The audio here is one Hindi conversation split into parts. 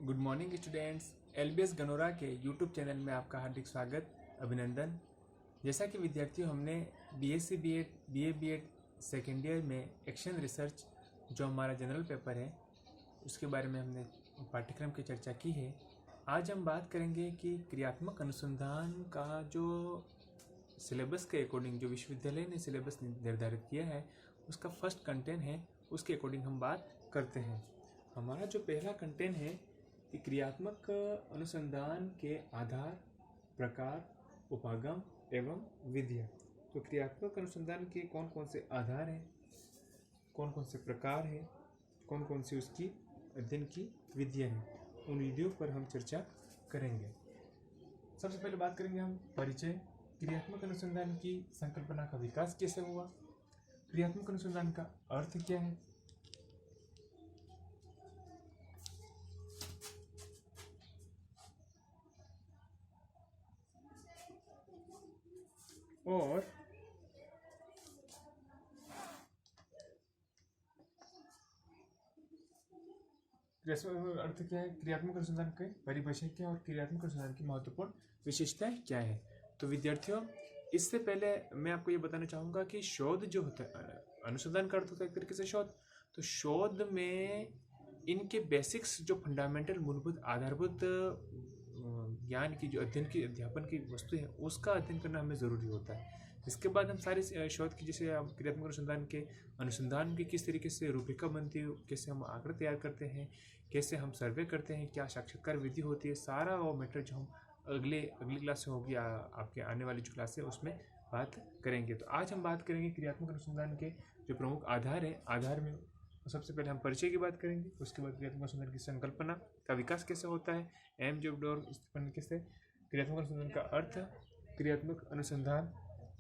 Good morning students. एलबीएस गनोरा के यूट्यूब चैनल में आपका हार्दिक स्वागत, अभिनंदन। जैसा कि विद्यार्थियों, हमने BSc BEd, BA BEd second year में एक्शन रिसर्च जो हमारा जनरल पेपर है उसके बारे में हमने पाठ्यक्रम की चर्चा की है। आज हम बात करेंगे कि क्रियात्मक अनुसंधान का जो सिलेबस के अकॉर्डिंग जो विश्वविद्यालय ने सिलेबस निर्धारित किया है उसका फर्स्ट कंटेंट है, उसके अकॉर्डिंग हम बात करते हैं। हमारा जो पहला कंटेंट है कि क्रियात्मक अनुसंधान के आधार, प्रकार, उपागम एवं विधियाँ। तो क्रियात्मक अनुसंधान के कौन कौन से आधार हैं, कौन कौन से प्रकार हैं, कौन कौन सी उसकी अध्ययन की विधियाँ हैं, उन विधियों पर हम चर्चा करेंगे। सबसे पहले बात करेंगे हम परिचय। क्रियात्मक अनुसंधान की संकल्पना का विकास कैसे हुआ, क्रियात्मक अनुसंधान का अर्थ क्या है, और अर्थ क्या है, क्रियात्मक अनुसंधान के परिभाषा क्या है और क्रियात्मक अनुसंधान की महत्वपूर्ण विशेषताएं क्या है। तो विद्यार्थियों, इससे पहले मैं आपको ये बताना चाहूँगा कि शोध जो होता है, अनुसंधान का अर्थ होता है एक तरीके से शोध। तो शोध में इनके बेसिक्स जो फंडामेंटल मूलभूत आधारभूत ज्ञान की जो अध्ययन की अध्यापन की वस्तु है उसका अध्ययन करना हमें ज़रूरी होता है। इसके बाद हम सारे शोध की, जैसे क्रियात्मक अनुसंधान के अनुसंधान की किस तरीके से रूपरेखा बनती है, कैसे हम आंकड़े तैयार करते हैं, कैसे हम सर्वे करते हैं, क्या साक्षात्कार विधि होती है, सारा वो मैटर जो हम अगली क्लास में होगी, आपके आने वाली जो क्लास है उसमें बात करेंगे। तो आज हम बात करेंगे क्रियात्मक अनुसंधान के जो प्रमुख आधार है। आधार में सबसे पहले हम परिचय की बात करेंगे, उसके बाद क्रियात्मक अनुसंधान की संकल्पना का विकास कैसे होता है, एम जब डोर स्थापन कैसे, क्रियात्मक अनुसंधान का अर्थ, क्रियात्मक अनुसंधान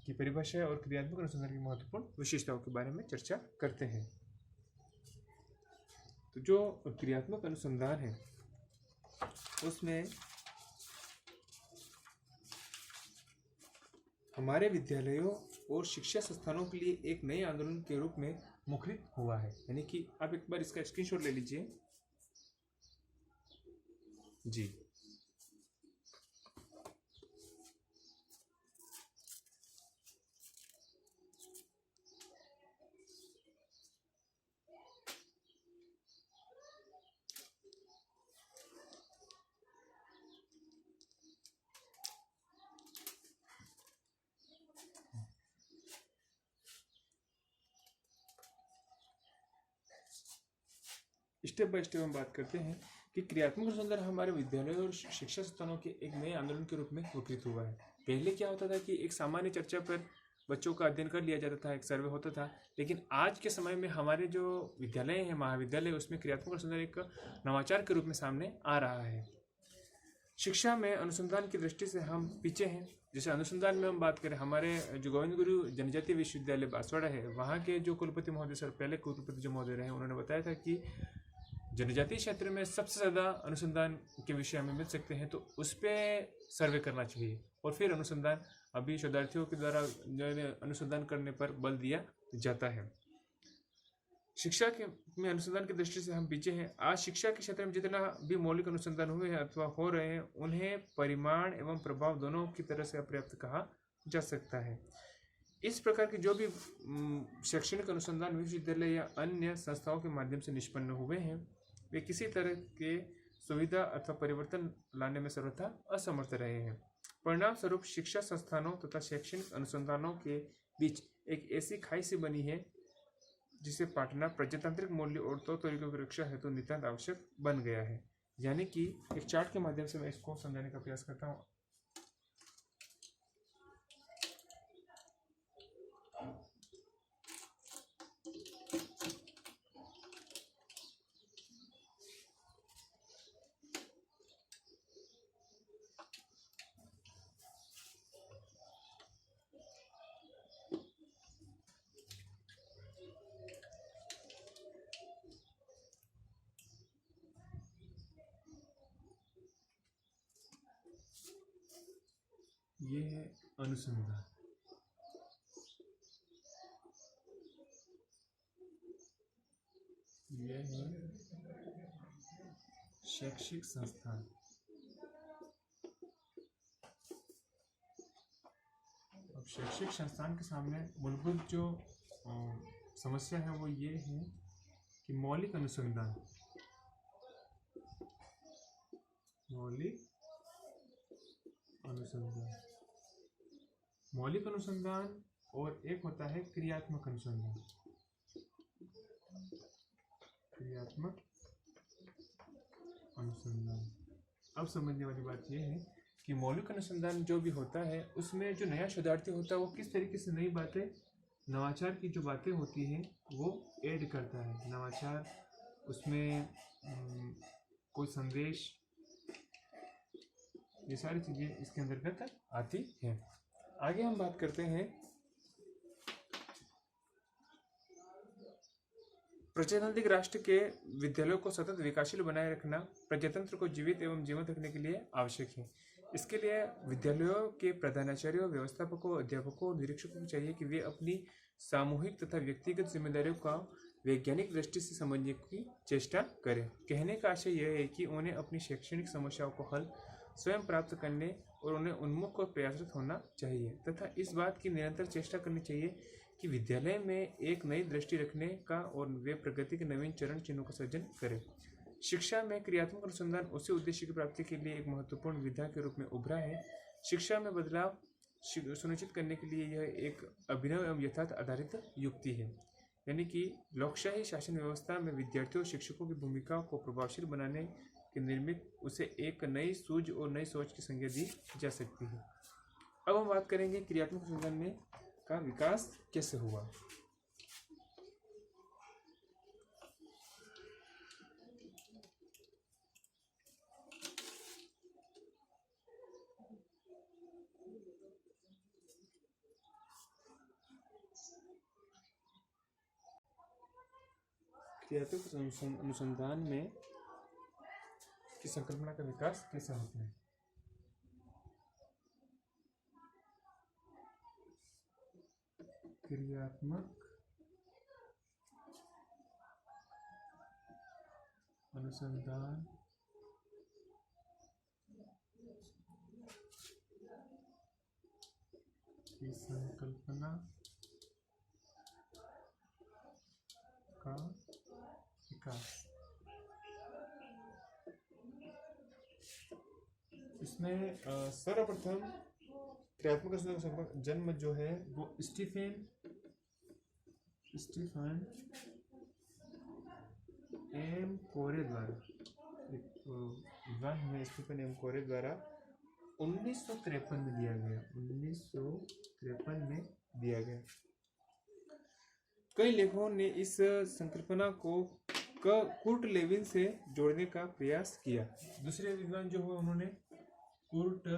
की परिभाषा और क्रियात्मक अनुसंधान की महत्वपूर्ण विशेषताओं के बारे में चर्चा करते हैं। तो जो क्रियात्मक अनुसंधान है उसमें हमारे विद्यालयों और शिक्षा संस्थानों के लिए एक नए आंदोलन के रूप में मुखरित हुआ है। यानी कि आप एक बार इसका स्क्रीनशॉट ले लीजिए जी। स्टेप बाय स्टेप हम बात करते हैं कि क्रियात्मक अनुसंधान हमारे विद्यालयों और शिक्षा संस्थानों के एक नए आंदोलन के रूप में विकसित हुआ है। पहले क्या होता था कि एक सामान्य चर्चा पर बच्चों का अध्ययन कर लिया जाता था, एक सर्वे होता था, लेकिन आज के समय में हमारे जो विद्यालय हैं, महाविद्यालय, उसमें क्रियात्मक अनुसंधान एक नवाचार के रूप में सामने आ रहा है। शिक्षा में अनुसंधान की दृष्टि से हम पीछे हैं। जैसे अनुसंधान में हम बात करें, हमारे जो गोविंद गुरु जनजातीय विश्वविद्यालय बांसवाड़ा है, वहाँ के जो कुलपति महोदय सर, पहले कुलपति जो महोदय रहे, उन्होंने बताया था कि जनजातीय क्षेत्र में सबसे ज़्यादा अनुसंधान के विषय हमें मिल सकते हैं, तो उस पर सर्वे करना चाहिए और फिर अनुसंधान अभी शोधार्थियों के द्वारा अनुसंधान करने पर बल दिया जाता है। शिक्षा के में अनुसंधान की दृष्टि से हम पीछे हैं। आज शिक्षा के क्षेत्र में जितना भी मौलिक अनुसंधान हुए हैं अथवा हो रहे हैं, उन्हें परिमाण एवं प्रभाव दोनों की तरह से अपर्याप्त कहा जा सकता है। इस प्रकार के जो भी शैक्षणिक अनुसंधान विश्वविद्यालय या अन्य संस्थाओं के माध्यम से निष्पन्न हुए हैं, वे किसी तरह के सुविधा अथवा परिवर्तन लाने में सर्वथा असमर्थ रहे हैं। परिणाम स्वरूप शिक्षा संस्थानों तथा शैक्षणिक अनुसंधानों के बीच एक ऐसी खाई सी बनी है जिसे पाटना प्रजातांत्रिक मूल्य और तौर तरीकों की रक्षा हेतु नितांत आवश्यक बन गया है। यानी कि एक चार्ट के माध्यम से मैं इसको समझाने का प्रयास करता हूँ। ये है अनुसंधान, ये है शैक्षिक संस्थान। अब शैक्षिक संस्थान के सामने मूलभूत जो समस्या है वो ये है कि मौलिक अनुसंधान और एक होता है क्रियात्मक अनुसंधान। अब समझने वाली बात यह है कि मौलिक अनुसंधान जो भी होता है उसमें जो नया शोधार्थी होता है वो किस तरीके से नई बातें, नवाचार की जो बातें होती हैं वो ऐड करता है। नवाचार उसमें कोई संदेश, ये सारी चीज़ें इसके अंतर्गत आती हैं। आगे हम बात करते हैं प्रजातांत्रिक राष्ट्र के विद्यालयों को सतत विकासशील बनाए रखना प्रजातंत्र को जीवित एवं जीवंत रखने के लिए आवश्यक है। इसके लिए विद्यालयों के प्रधानाचार्यों, व्यवस्थापकों, अध्यापकों और निरीक्षकों को चाहिए कि वे अपनी सामूहिक तथा व्यक्तिगत जिम्मेदारियों का वैज्ञानिक दृष्टि से समझने की चेष्टा करें। कहने का आशय यह है कि उन्हें अपनी शैक्षणिक समस्याओं को हल स्वयं प्राप्त करने और उन्हें उन्मुख और प्रयासरत होना चाहिए तथा इस बात की निरंतर चेष्टा करनी चाहिए कि विद्यालय में एक नई दृष्टि रखने का और वे प्रगति के नवीन चरण चिन्हों का सर्जन करें। शिक्षा में क्रियात्मक अनुसंधान उसी उद्देश्य की प्राप्ति के लिए एक महत्वपूर्ण विधा के रूप में उभरा है। शिक्षा में बदलाव सुनिश्चित करने के लिए यह एक अभिनव एवं यथार्थ आधारित युक्ति है, यानी कि लोकशाही शासन व्यवस्था में विद्यार्थियों और शिक्षकों की भूमिका को प्रभावशील बनाने के निर्मित उसे एक नई सूझ और नई सोच की संज्ञा दी जा सकती है। अब हम बात करेंगे क्रियात्मक अनुसंधान में का विकास कैसे हुआ। क्रियात्मक अनुसंधान में की संकल्पना का विकास कैसे होता है। क्रियात्मक अनुसंधान की संकल्पना का विकास। इसमें सर्वप्रथम क्रियात्मक अनुसंधान का जन्म जो है वो स्टीफन एम कोरे द्वारा 1953 में दिया गया। 1953 में दिया गया। कई लेखकों ने इस संकल्पना को कुर्ट लेविन से जोड़ने का प्रयास किया। दूसरे विद्वान जो हुए उन्होंने कुर्ट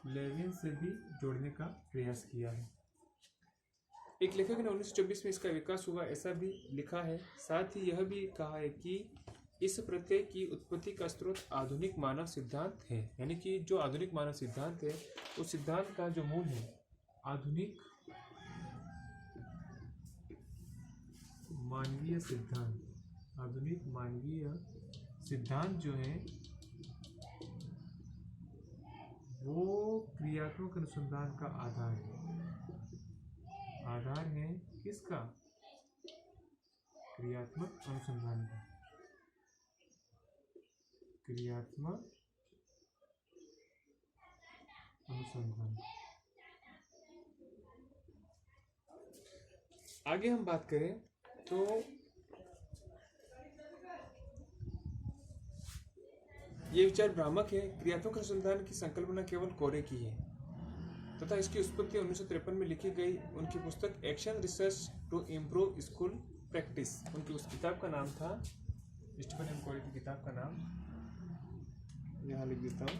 लेविन से भी जोड़ने का प्रयास किया है। एक लेखक ने 1924 में इसका विकास हुआ ऐसा भी लिखा है। साथ ही यह भी कहा है कि इस प्रत्यय की उत्पत्ति का स्रोत आधुनिक मानव सिद्धांत है, यानी कि जो आधुनिक मानव सिद्धांत है उस सिद्धांत का जो मूल है आधुनिक मानवीय सिद्धांत। आधुनिक मानवीय सिद्धांत जो है वो क्रियात्मक अनुसंधान का आधार है। आधार है किसका? क्रियात्मक अनुसंधान का। क्रियात्मक अनुसंधान। आगे हम बात करें तो ये विचार भ्रामक है। क्रियात्मक अनुसंधान की संकल्पना केवल कोरे की है तथा इसकी उत्पत्ति 1953 में लिखी गई उनकी पुस्तक action research to improve school practice, उनकी उस किताब का नाम था। स्टीफन एम कोरे की किताब का नाम यहाँ लिख देता हूँ।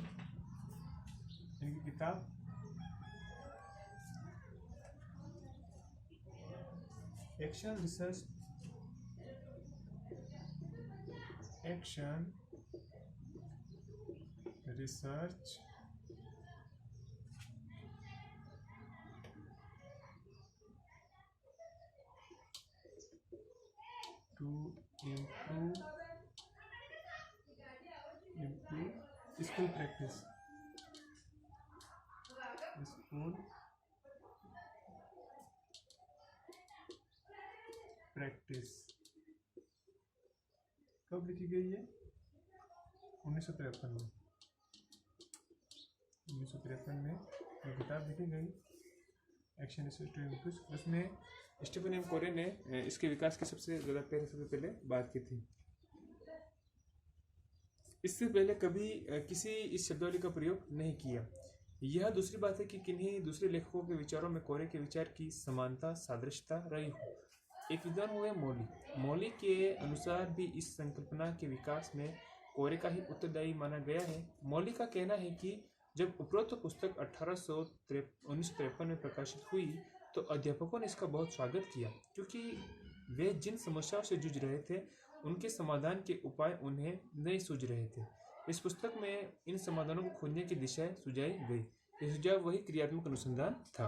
इनकी किताब action research to improve school practice, school practice कब लिखी गई है? 1953 में। 1953 में यह किताब लिखी गई, एक्शन स्टूडेंट। उसमें स्टीफन एम कोरे ने इसके विकास की सबसे पहले बात की थी। इससे पहले कभी किसी इस शब्दावली का प्रयोग नहीं किया। यह दूसरी बात है कि किन्हीं दूसरे लेखकों के विचारों में कोरे के विचार की समानता सादृश्यता रही हो। एक विद्वान हुए मौली के अनुसार भी इस संकल्पना के विकास में कोरे का ही उत्तरदायी माना गया है। मौली का कहना है कि जब उपरोक्त पुस्तक 1953 में प्रकाशित हुई तो अध्यापकों ने इसका बहुत स्वागत किया, क्योंकि वे जिन समस्याओं से जूझ रहे थे उनके समाधान के उपाय उन्हें नहीं सूझ रहे थे। इस पुस्तक में इन समाधानों को खोजने की दिशाएं सुझाई गई। यह सुझाव वही क्रियात्मक अनुसंधान था।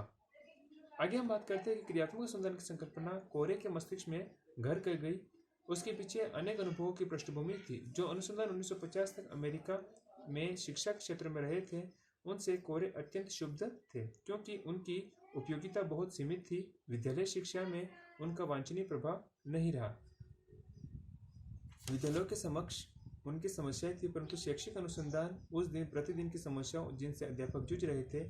आगे हम बात करते हैं कि क्रियात्मक अनुसंधान की संकल्पना कोरे के मस्तिष्क में घर कर गई। उसके पीछे अनेक अनुभवों की पृष्ठभूमि थी। जो अनुसंधान 1950 तक अमेरिका में शिक्षा क्षेत्र में रहे थे, उनसे कोरे अत्यंत क्षुब्ध थे, क्योंकि उनकी उपयोगिता बहुत सीमित थी। विद्यालय शिक्षा में उनका वांछनीय प्रभाव नहीं रहा। विद्यालयों के समक्ष उनकी समस्याएं थी, परंतु शैक्षिक अनुसंधान उस दिन प्रतिदिन की समस्याओं जिनसे अध्यापक जूझ रहे थे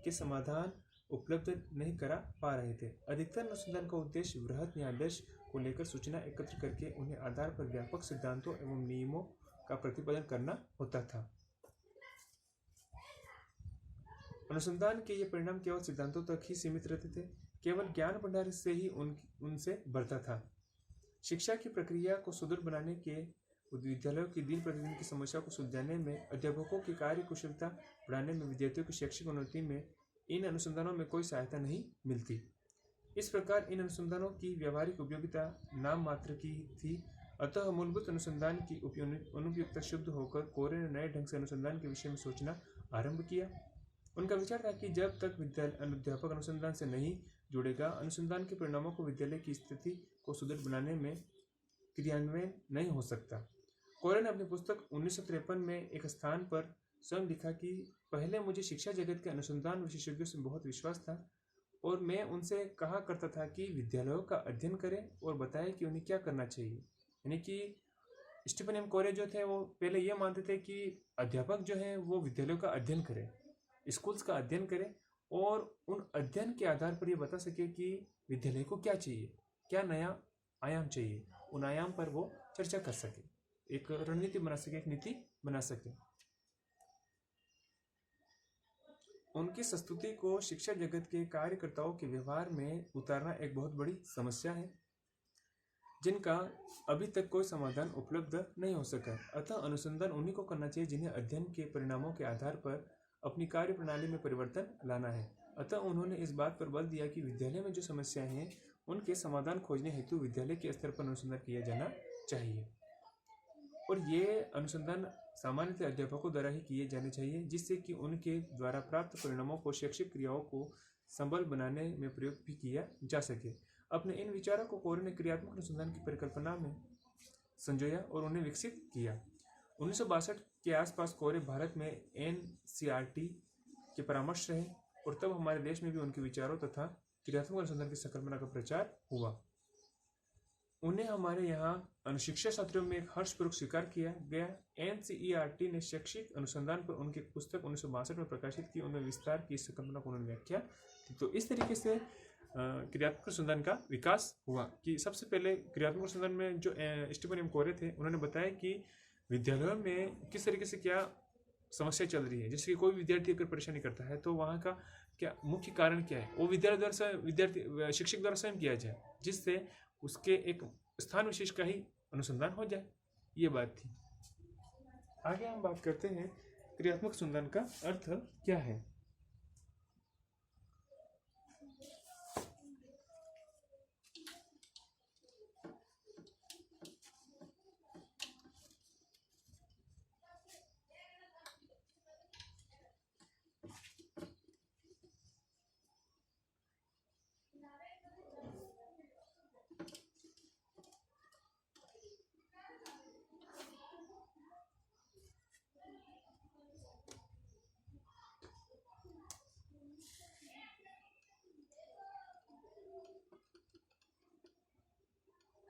के समाधान उपलब्ध नहीं करा पा रहे थे। अधिकतर अनुसंधान का उद्देश्य वृहत न्यायाधीश को लेकर सूचना एकत्र करके उन्हें आधार पर व्यापक सिद्धांतों एवं नियमों का प्रतिपादन करना होता था। अनुसंधान के ये परिणाम केवल सिद्धांतों तक ही सीमित रहते थे, केवल ज्ञान भंडार से ही उनसे बढ़ता था। शिक्षा की प्रक्रिया को सुदृढ़ बनाने के विद्यालयों की दिन प्रतिदिन की समस्या को सुलझाने में, अध्यापकों की कार्य कुशलता बढ़ाने में, विद्यार्थियों की शैक्षिक उन्नति में इन अनुसंधानों में कोई सहायता नहीं मिलती। इस प्रकार इन अनुसंधानों की व्यावहारिक उपयोगिता नाम मात्र की थी। अतः मूलभूत अनुसंधान की अनुपयुक्तता शुद्ध होकर कोरे ने नए ढंग से अनुसंधान के विषय में सोचना आरंभ किया। उनका विचार था कि जब तक अध्यापक अनुसंधान से नहीं जुड़ेगा, अनुसंधान के परिणामों को विद्यालय की स्थिति को सुदृढ़ बनाने में क्रियान्वयन नहीं हो सकता। कोरे ने अपनी पुस्तक 1953 में एक स्थान पर स्वयं लिखा कि पहले मुझे शिक्षा जगत के अनुसंधान विशेषज्ञों से बहुत विश्वास था और मैं उनसे कहा करता था कि विद्यालयों का अध्ययन करें और बताएं कि उन्हें क्या करना चाहिए। यानी कि स्टीफन एम कोरे जो थे वो पहले ये मानते थे कि अध्यापक जो है वो विद्यालयों का अध्ययन करें, स्कूल्स का अध्ययन करें और उन अध्ययन के आधार पर ये बता सके कि विद्यालय को क्या चाहिए, क्या नया आयाम चाहिए, उन आयाम पर वो चर्चा कर सके, एक रणनीति बना सके, एक नीति बना सके। उनकी संस्तुति को शिक्षा जगत के कार्यकर्ताओं के व्यवहार में उतारना एक बहुत बड़ी समस्या है, जिनका अभी तक कोई समाधान उपलब्ध नहीं हो सका। अतः अनुसंधान उन्हीं को करना चाहिए जिन्हें अध्ययन के परिणामों के आधार पर अपनी कार्य प्रणाली में परिवर्तन लाना है। अतः उन्होंने इस बात पर बल दिया कि विद्यालय में जो समस्याएं हैं उनके समाधान खोजने हेतु विद्यालय के स्तर पर अनुसंधान किया जाना चाहिए, और ये अनुसंधान सामान्यतः अध्यापकों द्वारा ही किए जाने चाहिए, जिससे कि उनके द्वारा प्राप्त परिणामों को शैक्षिक क्रियाओं को संबल बनाने में प्रयोग भी किया जा सके। अपने इन विचारों को कोरे ने क्रियात्मक अनुसंधान की परिकल्पना में संजोया और उन्हें विकसित किया। 1962 के आसपास कोरे भारत में NCERT के परामर्श रहे और तब हमारे देश में भी उनके विचारों तथा क्रियात्मक अनुसंधान की संकल्पना का प्रचार हुआ। उन्हें हमारे यहाँ शिक्षा छात्रों में एक हर्षपूर्वक स्वीकार किया गया। NCERT ने शैक्षिक अनुसंधान पर उनकी पुस्तक 1962 में प्रकाशित की, उनमें विस्तार की संकल्पना को उन्होंने व्याख्या। तो इस तरीके से क्रियात्मक अनुसंधान का विकास हुआ कि सबसे पहले क्रियात्मक अनुसंधान में जो स्टीफन एम कोरे थे उन्होंने बताया कि विद्यालयों में किस तरीके से क्या समस्या चल रही है। जैसे कि कोई विद्यार्थी अगर परेशानी करता है तो वहाँ का क्या मुख्य कारण क्या है, वो शिक्षक द्वारा स्वयं किया जाए, जिससे उसके एक स्थान विशेष का ही अनुसंधान हो जाए। ये बात थी। आगे हम बात करते हैं क्रियात्मक अनुसंधान का अर्थ क्या है।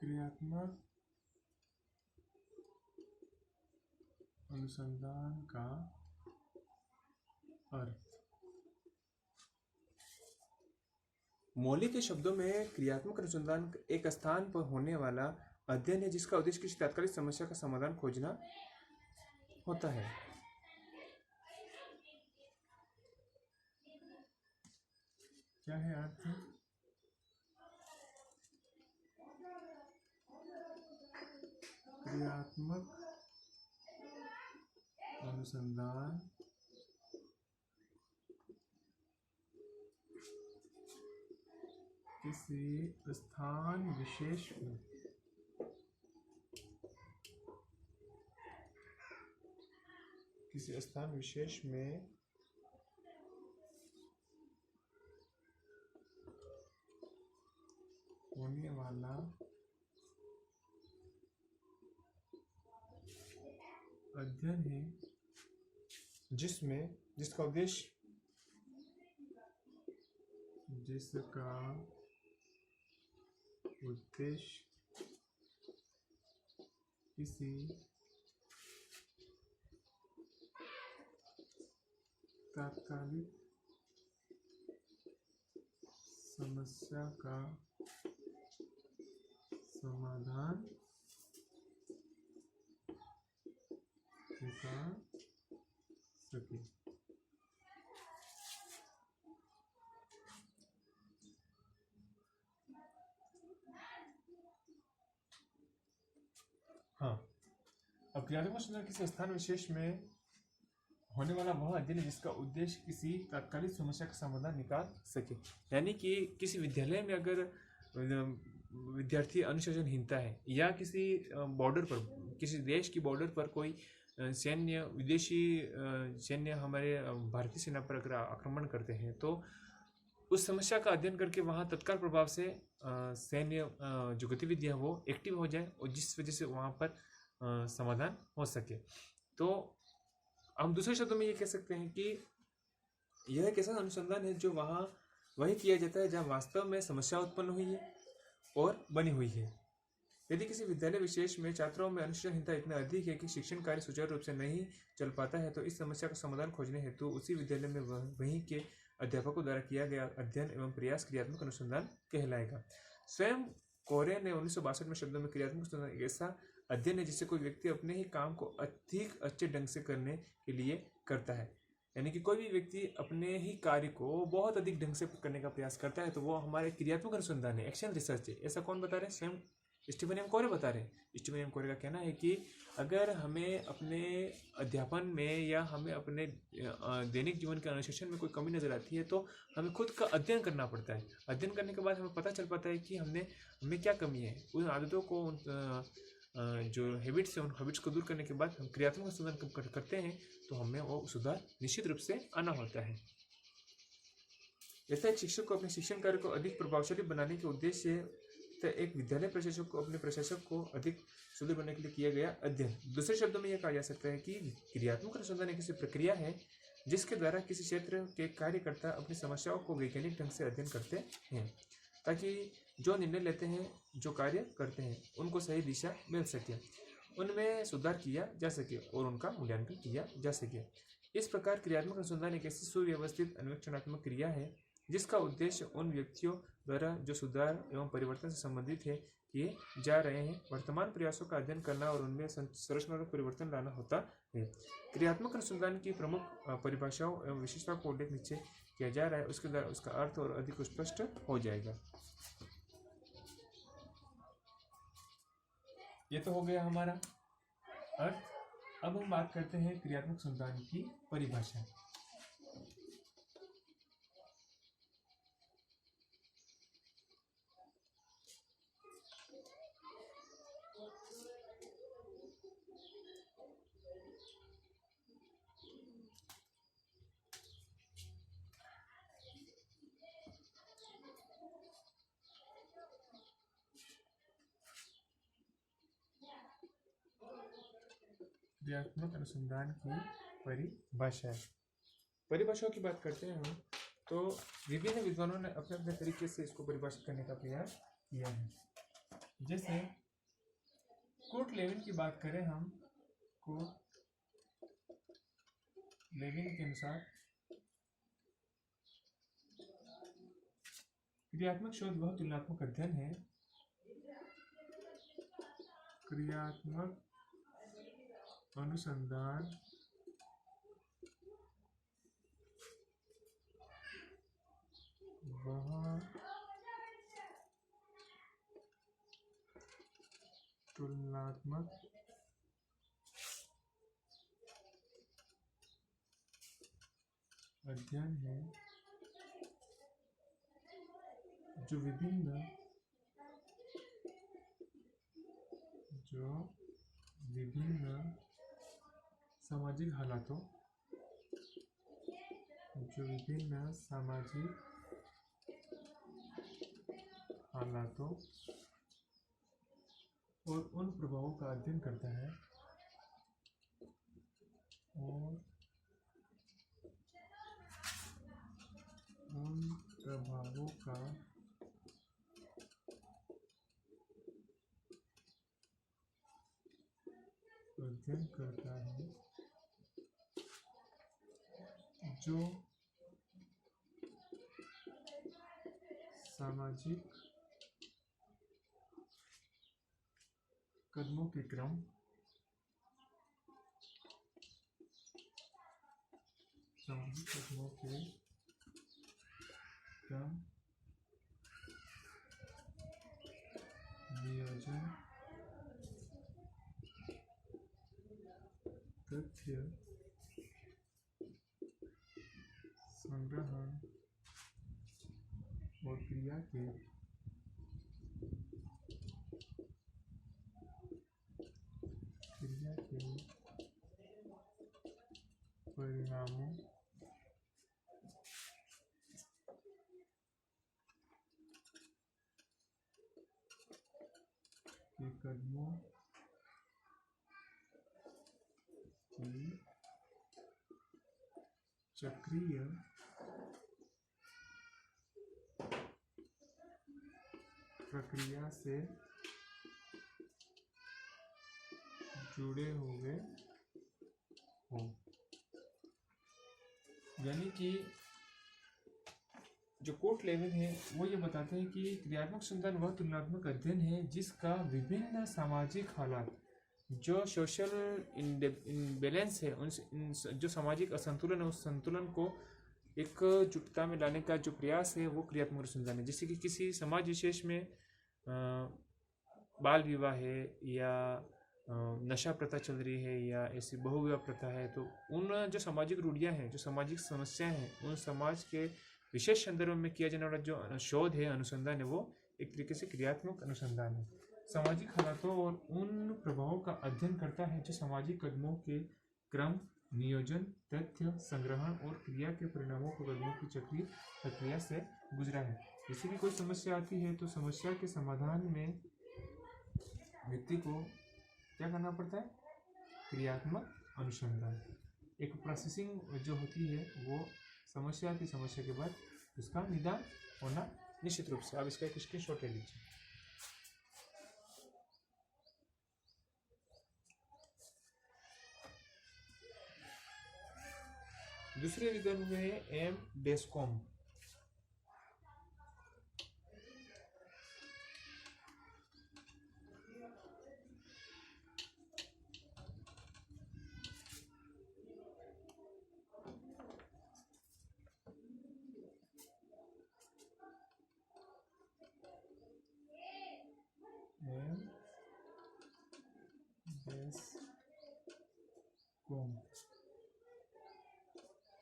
क्रियात्मक अनुसंधान का अर्थ। मौलिक शब्दों में क्रियात्मक अनुसंधान एक स्थान पर होने वाला अध्ययन है जिसका उद्देश्य किसी तात्कालिक समस्या का समाधान खोजना होता है। क्या है अर्थ? क्रियात्मक अनुसंधान किसी स्थान विशेष में होने वाला अध्ययन है जिसका उद्देश्य किसी तात्कालिक समस्या का समाधान निकाल सके। हाँ, अब क्रियात्मक अनुसंधान किसी स्थान विशेष में होने वाला वह अध्ययन है जिसका उद्देश्य किसी तात्कालिक समस्या का समाधान निकाल सके। यानी कि किसी विद्यालय में अगर विद्यार्थी अनुशासनहीनता है या किसी बॉर्डर पर, किसी देश की बॉर्डर पर कोई विदेशी सैन्य हमारे भारतीय सेना पर अगर आक्रमण करते हैं तो उस समस्या का अध्ययन करके वहाँ तत्काल प्रभाव से सैन्य जो गतिविधियाँ वो एक्टिव हो जाए और जिस वजह से वहाँ पर समाधान हो सके। तो हम दूसरे शब्दों में ये कह सकते हैं कि यह एक ऐसा अनुसंधान है जो वहाँ वही किया जाता है जहाँ वास्तव में समस्या उत्पन्न हुई है और बनी हुई है। यदि किसी विद्यालय विशेष में छात्रों में अनुशासनहीनता इतना अधिक है कि शिक्षण कार्य सुचारू रूप से नहीं चल पाता है तो इस समस्या का समाधान खोजने हेतु उसी विद्यालय में वहीं के अध्यापकों द्वारा किया गया अध्ययन एवं प्रयास क्रियात्मक अनुसंधान कहलाएगा। स्वयं कोरे ने 1962 में शब्दों में क्रियात्मक अनुसंधान एक ऐसा अध्ययन है जिससे कोई व्यक्ति अपने ही काम को अधिक अच्छे ढंग से करने के लिए करता है। यानी कि कोई भी व्यक्ति अपने ही कार्य को बहुत अधिक ढंग से करने का प्रयास करता है तो वो हमारे क्रियात्मक अनुसंधान है, एक्शन रिसर्च है। ऐसा कौन बता रहे हैं? स्वयं स्टीफन एम कोरे बता रहे हैं। स्टीफन एम कोरे का कहना है कि अगर हमें अपने अध्यापन में या हमें अपने दैनिक जीवन के अनुशासन में कोई कमी नज़र आती है तो हमें खुद का अध्ययन करना पड़ता है। अध्ययन करने के बाद हमें पता चल पाता है कि हमें क्या कमी है। उन आदतों को जो हैबिट्स है उन हैबिट्स को दूर करने के बाद हम क्रियात्मक अनुसंधान करते हैं तो हमें वो सुधार निश्चित रूप से आना होता है। ऐसा एक शिक्षक को अपने शिक्षण कार्य को अधिक प्रभावशाली बनाने के उद्देश्य से एक विद्यालय प्रशासक को अपने प्रशासक को अधिक सुदृढ़ बनने के लिए किया गया अध्ययन। दूसरे शब्दों में यह कहा जा सकता है कि क्रियात्मक अनुसंधान एक ऐसी प्रक्रिया है जिसके द्वारा किसी क्षेत्र के कार्यकर्ता अपनी समस्याओं को वैज्ञानिक ढंग से अध्ययन करते हैं ताकि जो निर्णय लेते हैं, जो कार्य करते हैं, उनको सही दिशा मिल सके, उनमें सुधार किया जा सके और उनका मूल्यांकन किया जा सके। इस प्रकार क्रियात्मक अनुसंधान एक ऐसी सुव्यवस्थित अन्वेषणात्मक क्रिया है जिसका उद्देश्य उन व्यक्तियों द्वारा जो सुधार एवं परिवर्तन से संबंधित है किए जा रहे हैं वर्तमान प्रयासों का अध्ययन करना और उनमें संरचनात्मक परिवर्तन लाना होता है। क्रियात्मक अनुसंधान की प्रमुख परिभाषाओं एवं विशेषताओं को उल्लेख नीचे किया जा रहा है, उसके द्वारा उसका अर्थ और अधिक स्पष्ट हो जाएगा। ये तो हो गया हमारा अर्थ। अब हम बात करते हैं क्रियात्मक अनुसंधान की परिभाषा। क्रियात्मक अनुसंधान की परिभाषाओं की बात करते हैं हम तो विभिन्न विद्वानों ने अपने अपने तरीके से इसको परिभाषित करने का प्रयास किया है। जैसे कोर्ट लेविन की बात करें हम, कोर्ट लेविन के अनुसार क्रियात्मक शोध वह तुलनात्मक अध्ययन है, क्रियात्मक अनुसंधान वह तुलनात्मक अध्ययन है जो विभिन्न सामाजिक हालातों और उन प्रभावों का अध्ययन करता है और उन प्रभावों का अध्ययन करता है जो सामाजिक कदमों के क्रम नियोजन, तथ्य संग्रहण और क्रिया के परिणामों के कदमों की चक्रीय प्रक्रिया से जुड़े हुए हो। यानी कि जो कोर्ट लेविन है वो ये बताते हैं कि क्रियात्मक अनुसंधान वह तुलनात्मक अध्ययन है जिसका विभिन्न सामाजिक हालात, जो सोशल इनबैलेंस है, जो सामाजिक असंतुलन है, उस संतुलन को एक जुटता में लाने का जो प्रयास है वो क्रियात्मक अनुसंधान है। जैसे कि किसी समाज विशेष में बाल विवाह है या नशा प्रथा चल रही है या ऐसी बहुविवाह प्रथा है, तो उन जो सामाजिक रूढ़ियाँ हैं, जो सामाजिक समस्याएं हैं, उन समाज के विशेष संदर्भ में किया जाने वाला जो शोध है, अनुसंधान है, वो एक तरीके से क्रियात्मक अनुसंधान है। सामाजिक हालातों और उन प्रभावों का अध्ययन करता है जो सामाजिक कदमों के क्रम, नियोजन, तथ्य संग्रहण और क्रिया के परिणामों को कदमों की चक्रीय प्रक्रिया से गुजरा है। जैसे कि कोई समस्या आती है तो समस्या के समाधान में व्यक्ति को क्या करना पड़ता है? क्रियात्मक अनुसंधान। एक प्रोसेसिंग जो होती है वो समस्या के बाद उसका निदान होना निश्चित रूप से। आप इसका एक स्क्रीनशॉट ले लीजिए। दूसरे विद्वान हुए हैं एम बेस्कॉम।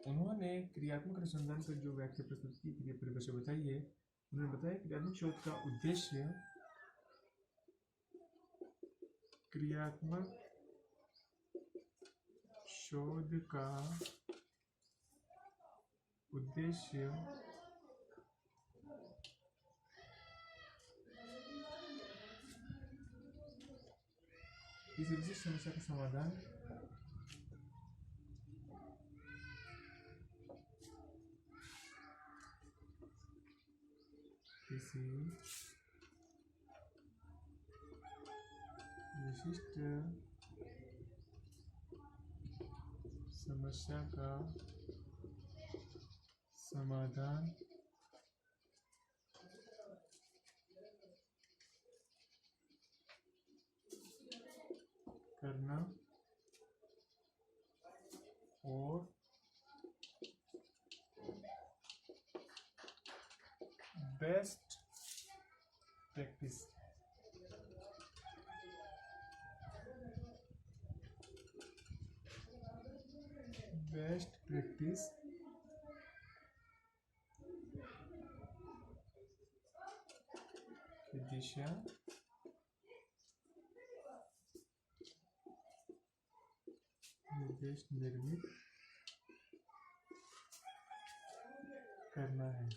उन्होंने क्रियात्मक अनुसंधान पर जो व्याख्या प्रस्तुत की, परिभाषा बताई है। उन्होंने बताया क्रियात्मक शोध का उद्देश्य किसी विशिष्ट समस्या का समाधान किसी विशिष्ट समस्या का समाधान करना और बेस्ट प्रैक्टिस की दिशा निर्देश निर्मित करना है।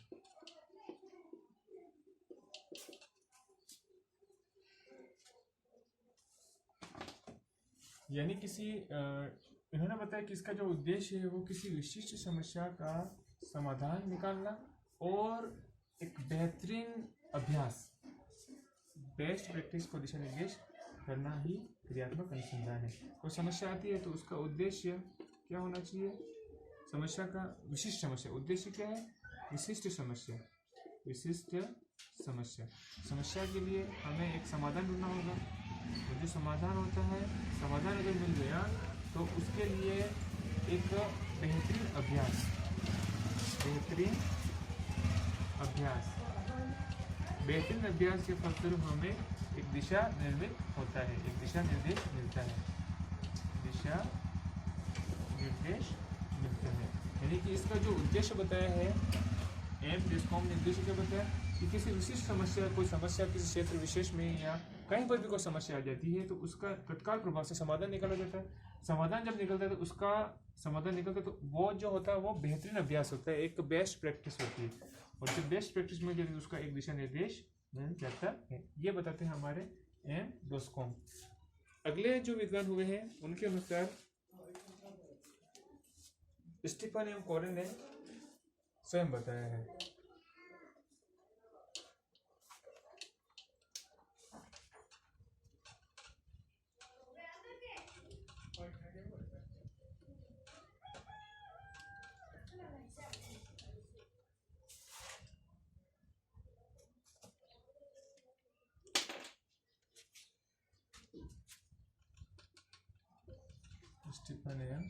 यानी इन्होंने बताया कि इसका जो उद्देश्य है वो किसी विशिष्ट समस्या का समाधान निकालना और एक बेहतरीन अभ्यास बेस्ट प्रैक्टिस को दिशा निर्देश करना ही क्रियात्मक अनुसंधान है। कोई समस्या आती है तो उसका उद्देश्य क्या होना चाहिए? समस्या का विशिष्ट समस्या, उद्देश्य क्या है? विशिष्ट समस्या। समस्या के लिए हमें एक समाधान ढूंढना होगा और जो समाधान होता है, समाधान अगर मिल गया तो उसके लिए एक बेहतरीन अभ्यास के फलस्वरूप हमें एक दिशा निर्मित होता है, एक दिशा निर्देश मिलता है। यानी कि इसका जो उद्देश्य बताया है एम जिसको हमने उद्देश्य क्या बताया कि किसी विशिष्ट समस्या, कोई समस्या किसी क्षेत्र विशेष में या कहीं पर भी कोई समस्या आ जाती है तो उसका तत्काल प्रभाव से समाधान निकाला जाता है। समाधान जब निकलता है तो उसका समाधान निकलता है तो वो जो होता है वो बेहतरीन अभ्यास होता है, एक बेस्ट प्रैक्टिस होती है और जब बेस्ट प्रैक्टिस मिल जाती है उसका एक दिशा निर्देश मिल जाता है। ये बताते हैं हमारे एम डोस्कॉम। अगले जो विद्वान हुए हैं उनके अनुसार स्टीफन एम कोरेन ने स्वयं बताया है। स्टीफन एम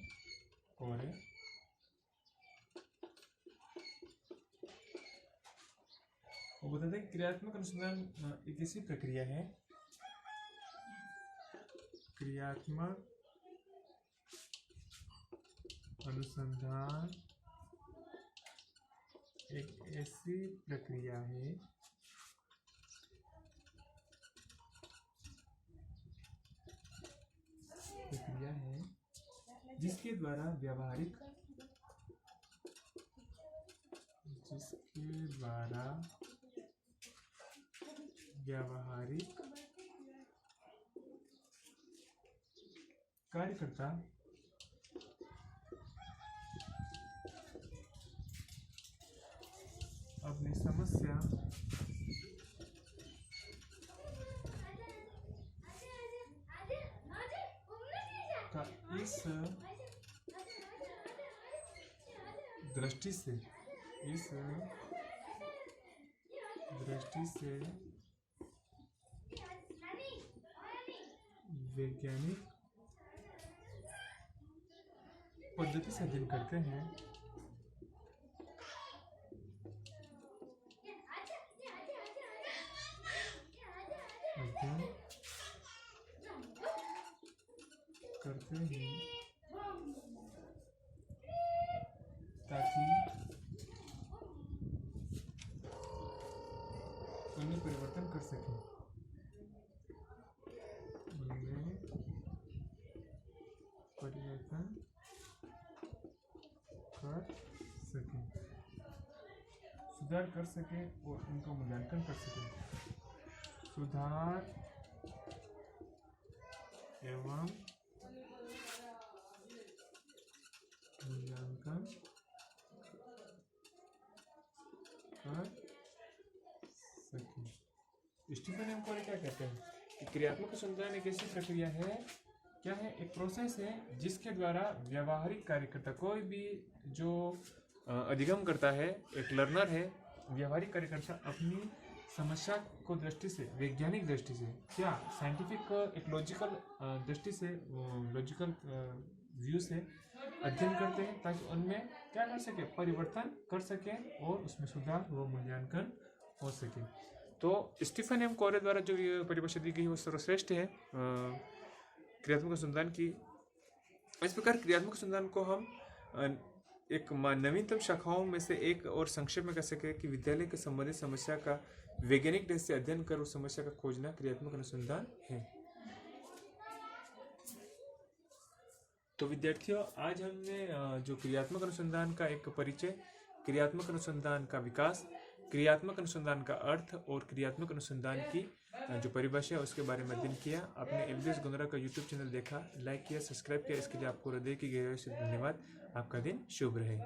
कोरेन वो बताते हैं क्रियात्मक अनुसंधान एक ऐसी प्रक्रिया है, क्रियात्मक अनुसंधान एक ऐसी प्रक्रिया है जिसके द्वारा व्यावहारिक कार्यकर्ता अपनी समस्या का इस दृष्टि से वैज्ञानिक पद्धति से अध्ययन करते हैं। ताकि उन्हें परिवर्तन कर सकें, सुधार कर सके और उनका मूल्यांकन कर सके। सुधार एवं मूल्यांकन कर सके। स्टीफन एम कोरे क्या कहते हैं कि कि क्रियात्मक अनुसंधान एक ऐसी प्रक्रिया है, क्या है, एक प्रोसेस है जिसके द्वारा व्यवहारिक कार्यकर्ता, कोई भी जो अधिगम करता है, एक लर्नर है, व्यवहारिक कार्यकर्ता अपनी समस्या को दृष्टि से, वैज्ञानिक दृष्टि से, क्या साइंटिफिक एक लॉजिकल दृष्टि से, लॉजिकल व्यू से अध्ययन करते हैं ताकि उनमें क्या कर सके, परिवर्तन कर सके और उसमें सुधार व मूल्यांकन हो सके। तो स्टीफन एम कोरे द्वारा जो ये परिभाषा दी गई वो सर्वश्रेष्ठ है क्रियात्मक अनुसंधान की। इस प्रकार क्रियात्मक अनुसंधान को हम एक नवीनतम शाखाओं में से एक और संक्षेप में कह सके कि विद्यालय के संबंधित समस्या का वैज्ञानिक ढंग से अध्ययन कर उस समस्या का खोजना क्रियात्मक अनुसंधान है। तो विद्यार्थियों, आज हमने जो क्रियात्मक अनुसंधान का एक परिचय, क्रियात्मक अनुसंधान का विकास, क्रियात्मक अनुसंधान का अर्थ और क्रियात्मक अनुसंधान की जो परिभाषा है उसके बारे में अध्ययन किया। आपने एलबीएस गोंधरा का यूट्यूब चैनल देखा, लाइक किया, सब्सक्राइब किया, इसके लिए आपको हृदय की गहराई से धन्यवाद। आपका दिन शुभ रहे।